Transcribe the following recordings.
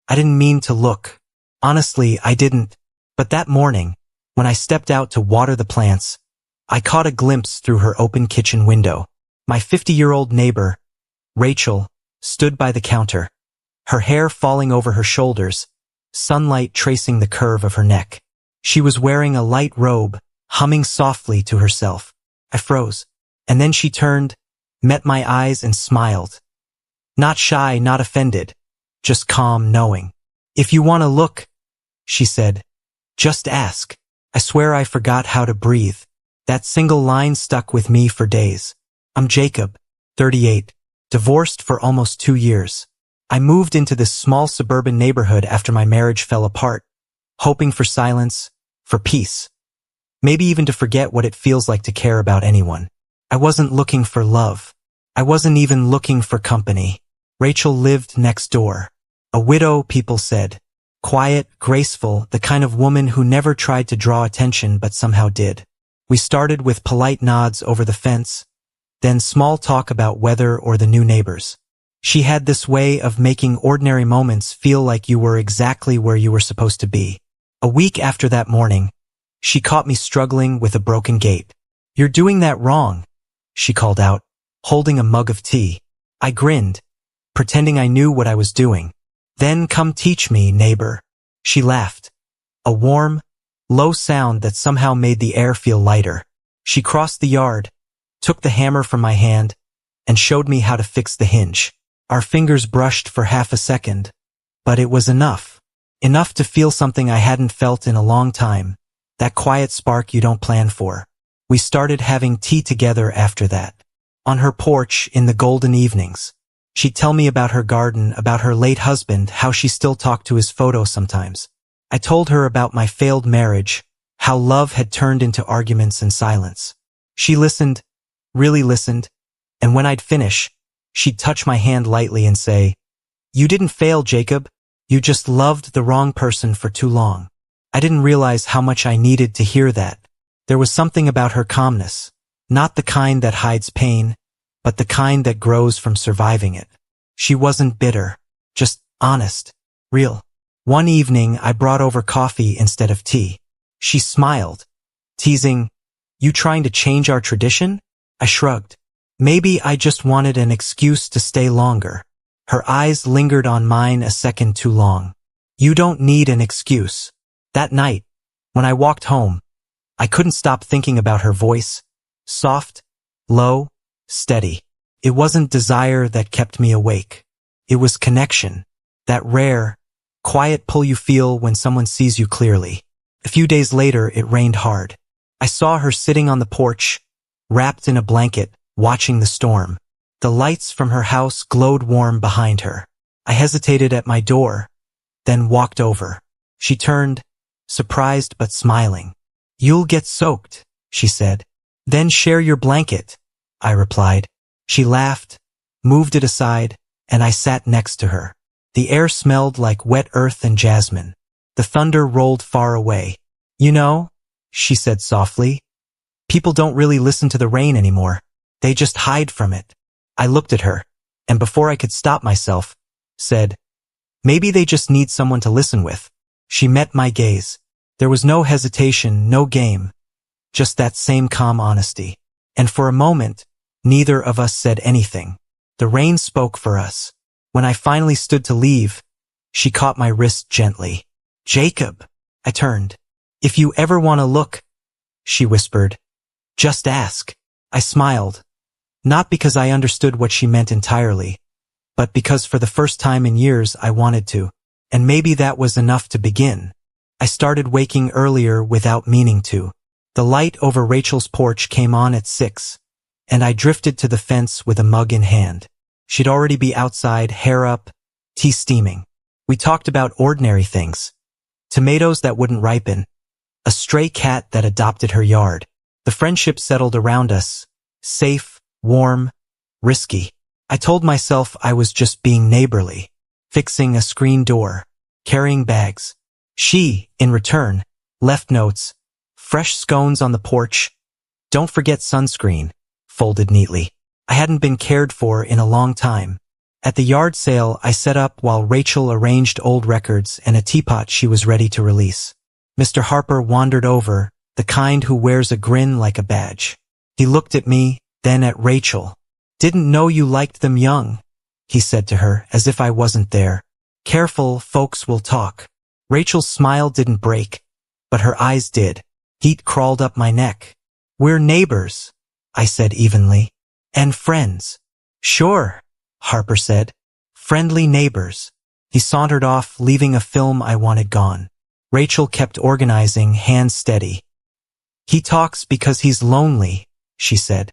I didn't mean to look. Honestly, I didn't. But that morning, when I stepped out to water the plants, I caught a glimpse through her open kitchen window. My 50-year-old neighbor, Rachel, stood by the counter, her hair falling over her shoulders, sunlight tracing the curve of her neck. She was wearing a light robe, humming softly to herself. I froze. And then she turned, met my eyes and smiled. Not shy, not offended, just calm, knowing. "If you want to look," she said, "just ask." I swear I forgot how to breathe. That single line stuck with me for days. I'm Jacob, 38, divorced for almost 2 years. I moved into this small suburban neighborhood after my marriage fell apart, hoping for silence, for peace. Maybe even to forget what it feels like to care about anyone. I wasn't looking for love. I wasn't even looking for company. Rachel lived next door. A widow, people said. Quiet, graceful, the kind of woman who never tried to draw attention but somehow did. We started with polite nods over the fence, then small talk about weather or the new neighbors. She had this way of making ordinary moments feel like you were exactly where you were supposed to be. A week after that morning, she caught me struggling with a broken gate. "You're doing that wrong," she called out, holding a mug of tea. I grinned, pretending I knew what I was doing. "Then come teach me, neighbor." She laughed, a warm, low sound that somehow made the air feel lighter. She crossed the yard, took the hammer from my hand, and showed me how to fix the hinge. Our fingers brushed for half a second, but it was enough. Enough to feel something I hadn't felt in a long time, that quiet spark you don't plan for. We started having tea together after that. On her porch in the golden evenings. She'd tell me about her garden, about her late husband, how she still talked to his photo sometimes. I told her about my failed marriage, how love had turned into arguments and silence. She listened, really listened, and when I'd finish, she'd touch my hand lightly and say, "You didn't fail, Jacob. You just loved the wrong person for too long." I didn't realize how much I needed to hear that. There was something about her calmness, not the kind that hides pain, but the kind that grows from surviving it. She wasn't bitter, just honest, real. One evening, I brought over coffee instead of tea. She smiled, teasing, "You trying to change our tradition?" I shrugged. Maybe I just wanted an excuse to stay longer. Her eyes lingered on mine a second too long. "You don't need an excuse." That night, when I walked home, I couldn't stop thinking about her voice. Soft, low, steady. It wasn't desire that kept me awake. It was connection. That rare, quiet pull you feel when someone sees you clearly. A few days later, it rained hard. I saw her sitting on the porch, wrapped in a blanket, watching the storm. The lights from her house glowed warm behind her. I hesitated at my door, then walked over. She turned, surprised but smiling. "You'll get soaked," she said. "Then share your blanket," I replied. She laughed, moved it aside, and I sat next to her. The air smelled like wet earth and jasmine. The thunder rolled far away. "You know," she said softly, "people don't really listen to the rain anymore. They just hide from it." I looked at her, and before I could stop myself, said, "Maybe they just need someone to listen with." She met my gaze. There was no hesitation, no game, just that same calm honesty. And for a moment, neither of us said anything. The rain spoke for us. When I finally stood to leave, she caught my wrist gently. "Jacob," I turned. "If you ever want to look," she whispered, "just ask." I smiled, not because I understood what she meant entirely, but because for the first time in years I wanted to. And maybe that was enough to begin. I started waking earlier without meaning to. The light over Rachel's porch came on at 6, and I drifted to the fence with a mug in hand. She'd already be outside, hair up, tea steaming. We talked about ordinary things. Tomatoes that wouldn't ripen, a stray cat that adopted her yard. The friendship settled around us, safe, warm, risky. I told myself I was just being neighborly, fixing a screen door, carrying bags. She, in return, left notes, fresh scones on the porch, don't forget sunscreen, folded neatly. I hadn't been cared for in a long time. At the yard sale, I set up while Rachel arranged old records and a teapot she was ready to release. Mr. Harper wandered over, the kind who wears a grin like a badge. He looked at me, then at Rachel. "Didn't know you liked them young," he said to her, as if I wasn't there. "Careful, folks will talk." Rachel's smile didn't break, but her eyes did. Heat crawled up my neck. "We're neighbors," I said evenly. "And friends." "Sure," Harper said. "Friendly neighbors." He sauntered off, leaving a film I wanted gone. Rachel kept organizing, hands steady. "He talks because he's lonely," she said.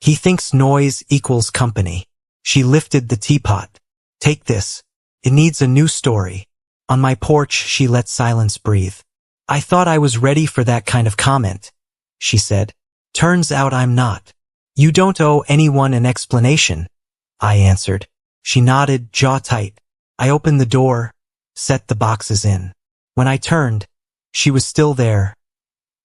"He thinks noise equals company." She lifted the teapot. "Take this. It needs a new story." On my porch, she let silence breathe. "I thought I was ready for that kind of comment," she said. "Turns out I'm not." "You don't owe anyone an explanation," I answered. She nodded, jaw tight. I opened the door, set the boxes in. When I turned, she was still there,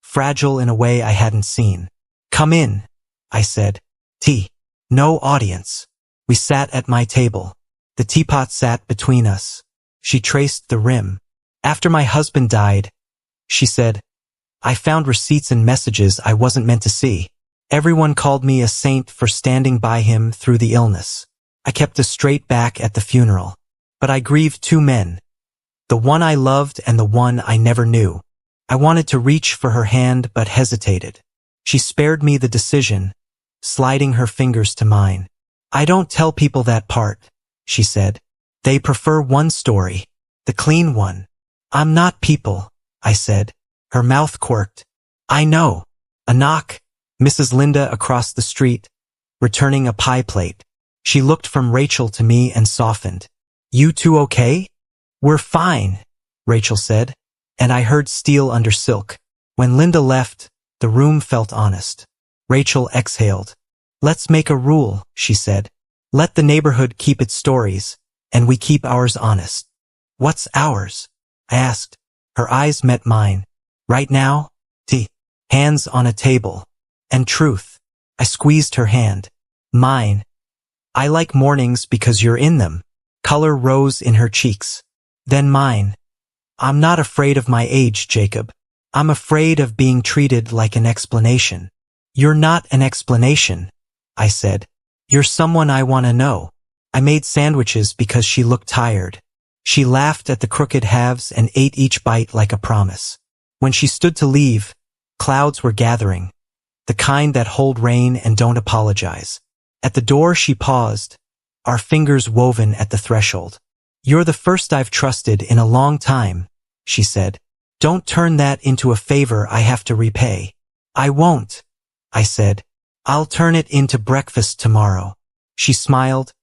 fragile in a way I hadn't seen. "Come in," I said. "Tea." No audience. We sat at my table. The teapot sat between us. She traced the rim. "After my husband died," she said, "I found receipts and messages I wasn't meant to see. Everyone called me a saint for standing by him through the illness. I kept a straight back at the funeral. But I grieved two men. The one I loved and the one I never knew. I wanted to reach for her hand but hesitated. She spared me the decision, sliding her fingers to mine. "I don't tell people that part," she said. "They prefer one story, the clean one." "I'm not people," I said. Her mouth quirked. "I know." A knock. Mrs. Linda across the street, returning a pie plate. She looked from Rachel to me and softened. "You two okay?" "We're fine," Rachel said, and I heard steel under silk. When Linda left, the room felt honest. Rachel exhaled. "Let's make a rule," she said. "Let the neighborhood keep its stories, and we keep ours honest." "What's ours?" I asked. Her eyes met mine. "Right now, tea, hands on a table, and truth." I squeezed her hand. "Mine. I like mornings because you're in them." Color rose in her cheeks. "Then mine. I'm not afraid of my age, Jacob. I'm afraid of being treated like an explanation." "You're not an explanation," I said. "You're someone I want to know." I made sandwiches because she looked tired. She laughed at the crooked halves and ate each bite like a promise. When she stood to leave, clouds were gathering, the kind that hold rain and don't apologize. At the door she paused, our fingers woven at the threshold. "You're the first I've trusted in a long time," she said. "Don't turn that into a favor I have to repay." "I won't," I said. "I'll turn it into breakfast tomorrow." She smiled,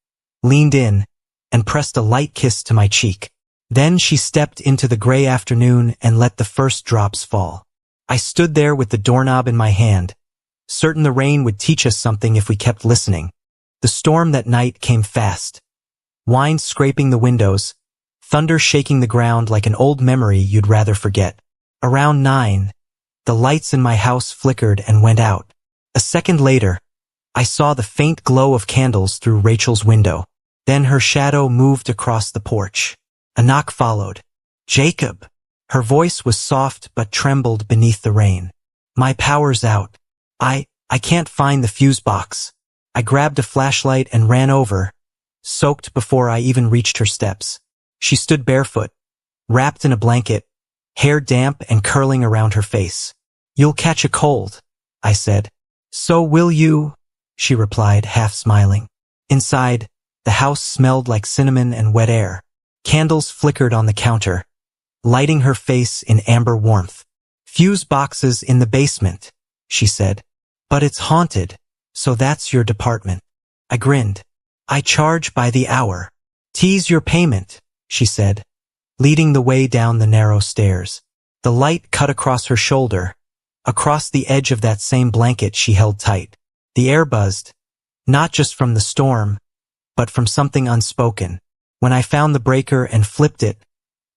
leaned in, and pressed a light kiss to my cheek. Then she stepped into the gray afternoon and let the first drops fall. I stood there with the doorknob in my hand, certain the rain would teach us something if we kept listening. The storm that night came fast. Wind scraping the windows, thunder shaking the ground like an old memory you'd rather forget. Around 9, the lights in my house flickered and went out. A second later, I saw the faint glow of candles through Rachel's window. Then her shadow moved across the porch. A knock followed. "Jacob." Her voice was soft but trembled beneath the rain. "My power's out. I can't find the fuse box." I grabbed a flashlight and ran over, soaked before I even reached her steps. She stood barefoot, wrapped in a blanket, hair damp and curling around her face. "You'll catch a cold," I said. "So will you," she replied, half smiling. Inside, the house smelled like cinnamon and wet air. Candles flickered on the counter, lighting her face in amber warmth. "Fuse boxes in the basement," she said. "But it's haunted, so that's your department." I grinned. "I charge by the hour." "Tease your payment," she said, leading the way down the narrow stairs. The light cut across her shoulder, across the edge of that same blanket she held tight. The air buzzed, not just from the storm, but from something unspoken. When I found the breaker and flipped it,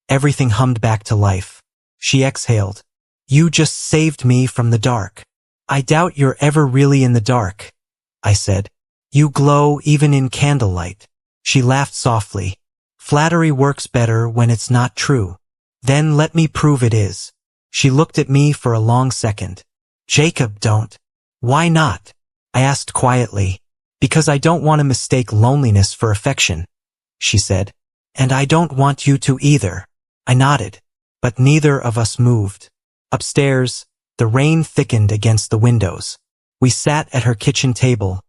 everything hummed back to life. She exhaled. "You just saved me from the dark." "I doubt you're ever really in the dark," I said. "You glow even in candlelight." She laughed softly. Flattery works better when it's not true. Then let me prove it is. She looked at me for a long second. Jacob, don't. Why not? I asked quietly. Because I don't want to mistake loneliness for affection, she said. And I don't want you to either. I nodded. But neither of us moved. Upstairs, the rain thickened against the windows. We sat at her kitchen table,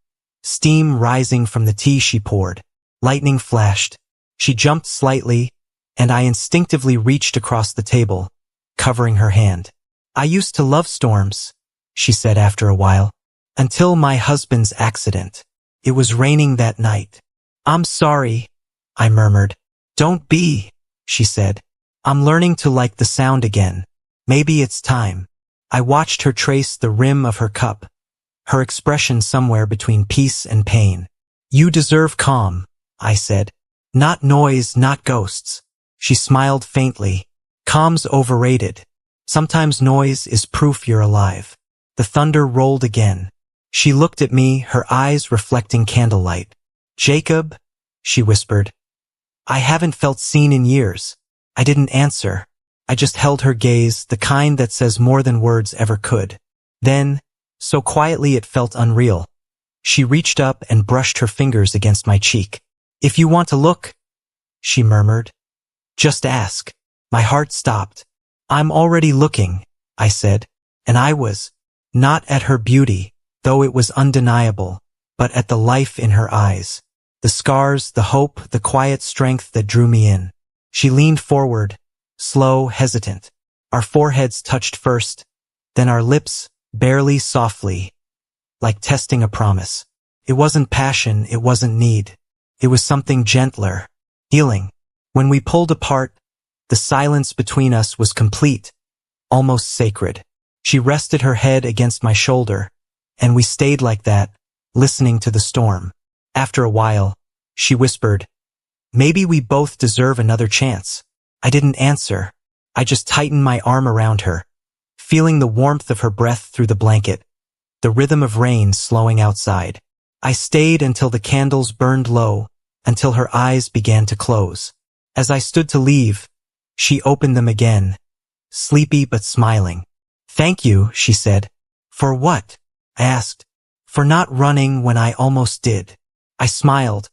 steam rising from the tea she poured. Lightning flashed. She jumped slightly, and I instinctively reached across the table, covering her hand. I used to love storms, she said after a while, until my husband's accident. It was raining that night. I'm sorry, I murmured. Don't be, she said. I'm learning to like the sound again. Maybe it's time. I watched her trace the rim of her cup, her expression somewhere between peace and pain. You deserve calm, I said. Not noise, not ghosts. She smiled faintly. Calm's overrated. Sometimes noise is proof you're alive. The thunder rolled again. She looked at me, her eyes reflecting candlelight. Jacob, she whispered. I haven't felt seen in years. I didn't answer. I just held her gaze, the kind that says more than words ever could. Then, so quietly it felt unreal, she reached up and brushed her fingers against my cheek. If you want to look, she murmured. Just ask. My heart stopped. I'm already looking, I said, and I was. Not at her beauty, though it was undeniable, but at the life in her eyes. The scars, the hope, the quiet strength that drew me in. She leaned forward, slow, hesitant. Our foreheads touched first, then our lips, barely, softly, like testing a promise. It wasn't passion, it wasn't need. It was something gentler, healing. When we pulled apart, the silence between us was complete, almost sacred. She rested her head against my shoulder, and we stayed like that, listening to the storm. After a while, she whispered, maybe we both deserve another chance. I didn't answer. I just tightened my arm around her, feeling the warmth of her breath through the blanket, the rhythm of rain slowing outside. I stayed until the candles burned low, until her eyes began to close. As I stood to leave, she opened them again, sleepy but smiling. Thank you, she said. For what? I asked. For not running when I almost did. I smiled,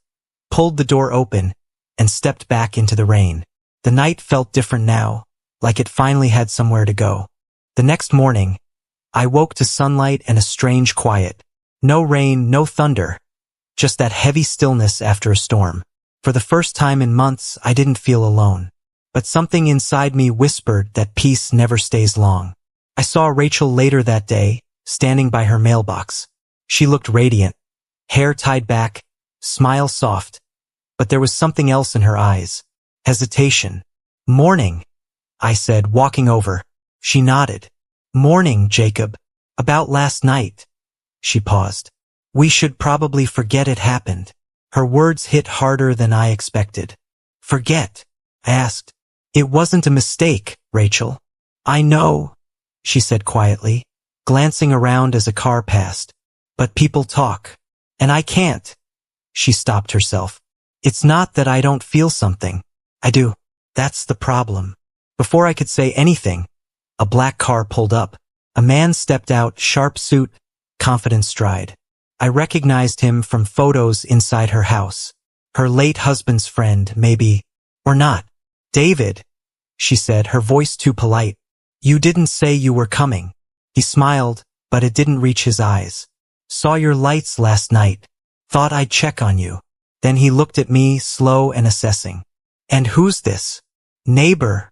pulled the door open, and stepped back into the rain. The night felt different now, like it finally had somewhere to go. The next morning, I woke to sunlight and a strange quiet. No rain, no thunder, just that heavy stillness after a storm. For the first time in months, I didn't feel alone. But something inside me whispered that peace never stays long. I saw Rachel later that day, standing by her mailbox. She looked radiant, hair tied back, smile soft. But there was something else in her eyes. Hesitation. Morning, I said, walking over. She nodded. Morning, Jacob. About last night. She paused. We should probably forget it happened. Her words hit harder than I expected. Forget? I asked. It wasn't a mistake, Rachel. I know, she said quietly, glancing around as a car passed. But people talk. And I can't. She stopped herself. It's not that I don't feel something. I do. That's the problem. Before I could say anything, a black car pulled up. A man stepped out, sharp suit, confident stride. I recognized him from photos inside her house. Her late husband's friend, maybe, or not. David, she said, her voice too polite. You didn't say you were coming. He smiled, but it didn't reach his eyes. Saw your lights last night. Thought I'd check on you. Then he looked at me, slow and assessing. And who's this? Neighbor,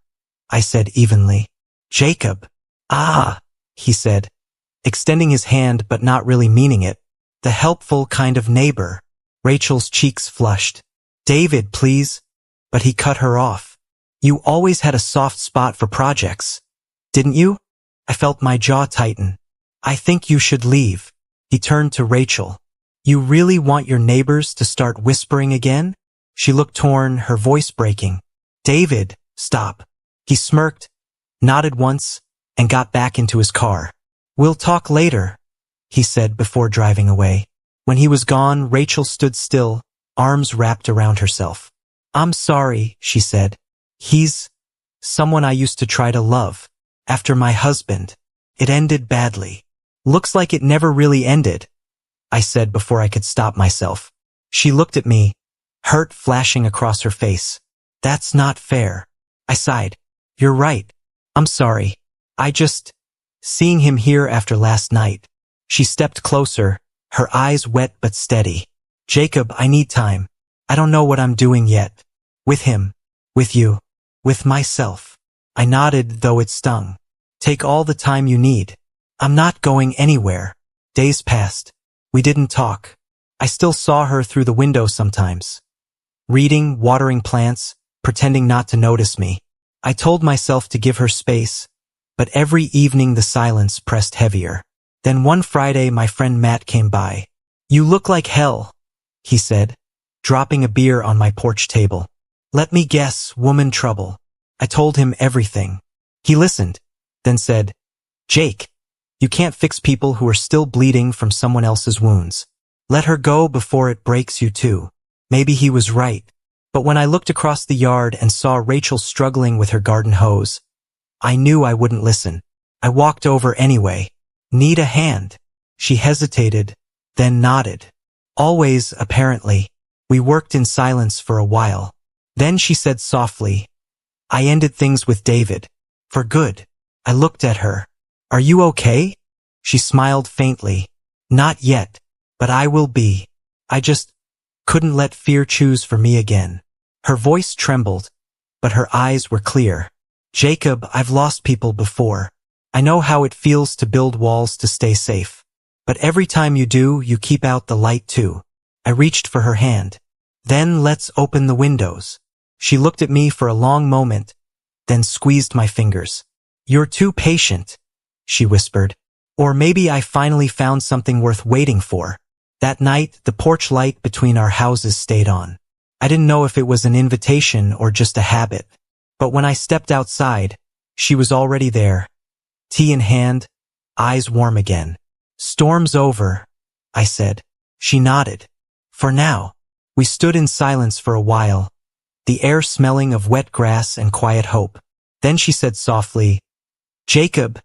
I said evenly. Jacob. Ah, he said, extending his hand but not really meaning it. The helpful kind of neighbor. Rachel's cheeks flushed. David, please. But he cut her off. You always had a soft spot for projects, didn't you? I felt my jaw tighten. I think you should leave. He turned to Rachel. You really want your neighbors to start whispering again? She looked torn, her voice breaking. David, stop. He smirked, nodded once, and got back into his car. We'll talk later, he said before driving away. When he was gone, Rachel stood still, arms wrapped around herself. I'm sorry, she said. He's someone I used to try to love. After my husband, it ended badly. Looks like it never really ended, I said before I could stop myself. She looked at me, hurt flashing across her face. That's not fair. I sighed. You're right. I'm sorry. Seeing him here after last night. She stepped closer, her eyes wet but steady. Jacob, I need time. I don't know what I'm doing yet. With him. With you. With myself. I nodded, though it stung. Take all the time you need. I'm not going anywhere. Days passed. We didn't talk. I still saw her through the window sometimes. Reading, watering plants, pretending not to notice me. I told myself to give her space, but every evening the silence pressed heavier. Then one Friday my friend Matt came by. You look like hell, he said, dropping a beer on my porch table. Let me guess, woman trouble. I told him everything. He listened, then said, Jake, you can't fix people who are still bleeding from someone else's wounds. Let her go before it breaks you too. Maybe he was right. But when I looked across the yard and saw Rachel struggling with her garden hose, I knew I wouldn't listen. I walked over anyway. Need a hand? She hesitated, then nodded. Always, apparently. We worked in silence for a while. Then she said softly, I ended things with David. For good. I looked at her. Are you okay? She smiled faintly. Not yet, but I will be. I just couldn't let fear choose for me again. Her voice trembled, but her eyes were clear. Jacob, I've lost people before. I know how it feels to build walls to stay safe. But every time you do, you keep out the light too. I reached for her hand. Then let's open the windows. She looked at me for a long moment, then squeezed my fingers. You're too patient, she whispered. Or maybe I finally found something worth waiting for. That night, the porch light between our houses stayed on. I didn't know if it was an invitation or just a habit. But when I stepped outside, she was already there. Tea in hand, eyes warm again. Storm's over, I said. She nodded. For now. We stood in silence for a while, the air smelling of wet grass and quiet hope. Then she said softly, Jacob,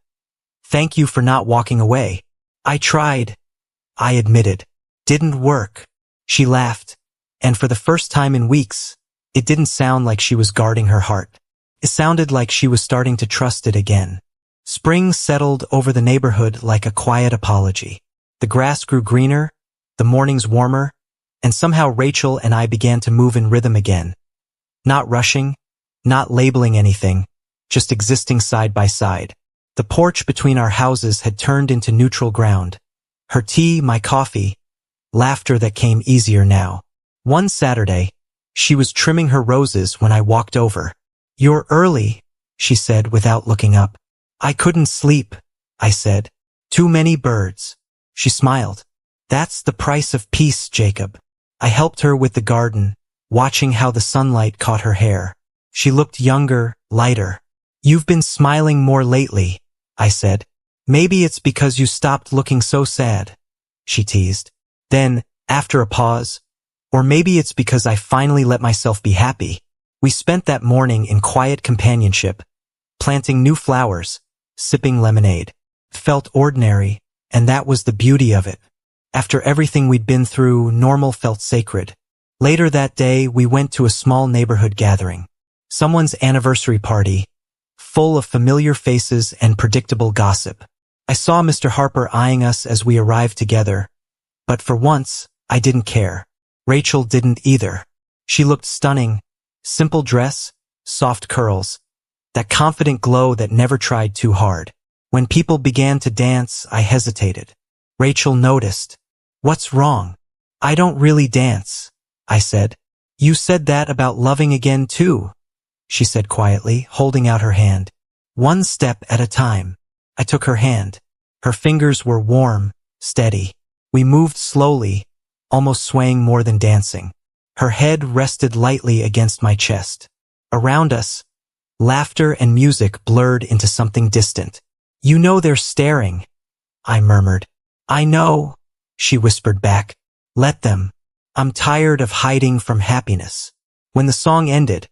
thank you for not walking away. I tried. I admitted. Didn't work. She laughed, and for the first time in weeks, it didn't sound like she was guarding her heart. It sounded like she was starting to trust it again. Spring settled over the neighborhood like a quiet apology. The grass grew greener, the mornings warmer, and somehow Rachel and I began to move in rhythm again. Not rushing, not labeling anything, just existing side by side. The porch between our houses had turned into neutral ground. Her tea, my coffee, laughter that came easier now. One Saturday, she was trimming her roses when I walked over. You're early, she said without looking up. I couldn't sleep, I said. Too many birds. She smiled. That's the price of peace, Jacob. I helped her with the garden, watching how the sunlight caught her hair. She looked younger, lighter. You've been smiling more lately, I said. Maybe it's because you stopped looking so sad, she teased. Then, after a pause, or maybe it's because I finally let myself be happy. We spent that morning in quiet companionship, planting new flowers, sipping lemonade. It felt ordinary, and that was the beauty of it. After everything we'd been through, normal felt sacred. Later that day, we went to a small neighborhood gathering. Someone's anniversary party, full of familiar faces and predictable gossip. I saw Mr. Harper eyeing us as we arrived together, but for once, I didn't care. Rachel didn't either. She looked stunning. Simple dress, soft curls, that confident glow that never tried too hard. When people began to dance, I hesitated. Rachel noticed. What's wrong? I don't really dance, I said. You said that about loving again too, she said quietly, holding out her hand. One step at a time. I took her hand. Her fingers were warm, steady. We moved slowly, almost swaying more than dancing. Her head rested lightly against my chest. Around us, laughter and music blurred into something distant. You know they're staring, I murmured. I know, she whispered back. Let them. I'm tired of hiding from happiness. When the song ended,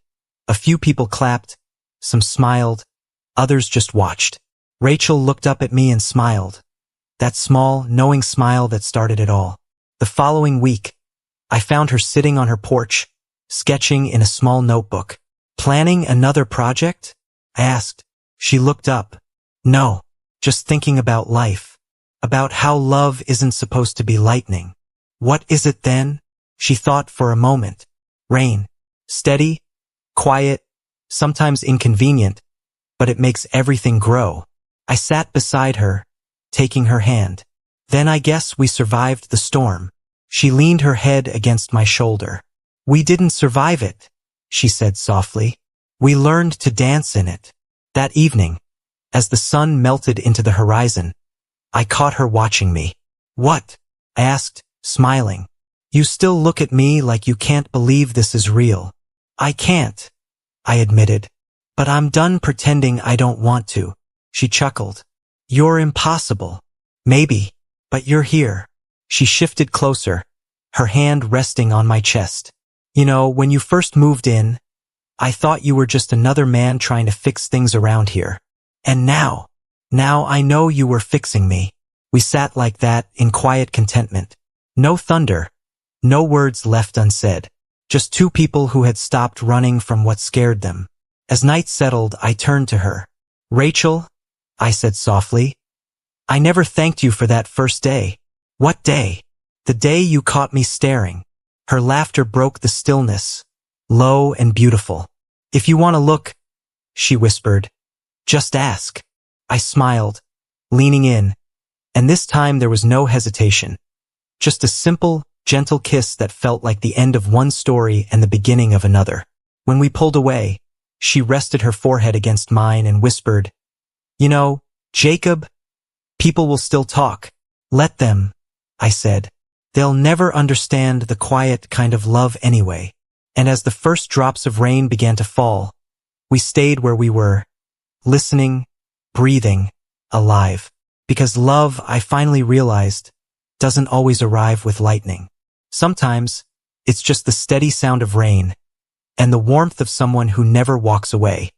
a few people clapped, some smiled, others just watched. Rachel looked up at me and smiled. That small, knowing smile that started it all. The following week, I found her sitting on her porch, sketching in a small notebook. Planning another project? I asked. She looked up. No, just thinking about life. About how love isn't supposed to be lightning. What is it then? She thought for a moment. Rain. Steady, quiet, sometimes inconvenient, but it makes everything grow. I sat beside her, taking her hand. Then I guess we survived the storm. She leaned her head against my shoulder. We didn't survive it, she said softly. We learned to dance in it. That evening, as the sun melted into the horizon, I caught her watching me. What? I asked, smiling. You still look at me like you can't believe this is real. I can't, I admitted. But I'm done pretending I don't want to. She chuckled. You're impossible. Maybe, but you're here. She shifted closer, her hand resting on my chest. You know, when you first moved in, I thought you were just another man trying to fix things around here. And now I know you were fixing me. We sat like that in quiet contentment. No thunder, no words left unsaid. Just two people who had stopped running from what scared them. As night settled, I turned to her. Rachel, I said softly, I never thanked you for that first day. What day? The day you caught me staring. Her laughter broke the stillness, low and beautiful. If you want to look, she whispered, just ask. I smiled, leaning in, and this time there was no hesitation. Just a simple, gentle kiss that felt like the end of one story and the beginning of another. When we pulled away, she rested her forehead against mine and whispered, You know, Jacob, people will still talk. Let them, I said. They'll never understand the quiet kind of love anyway. And as the first drops of rain began to fall, we stayed where we were, listening, breathing, alive. Because love, I finally realized, doesn't always arrive with lightning. Sometimes, it's just the steady sound of rain, and the warmth of someone who never walks away.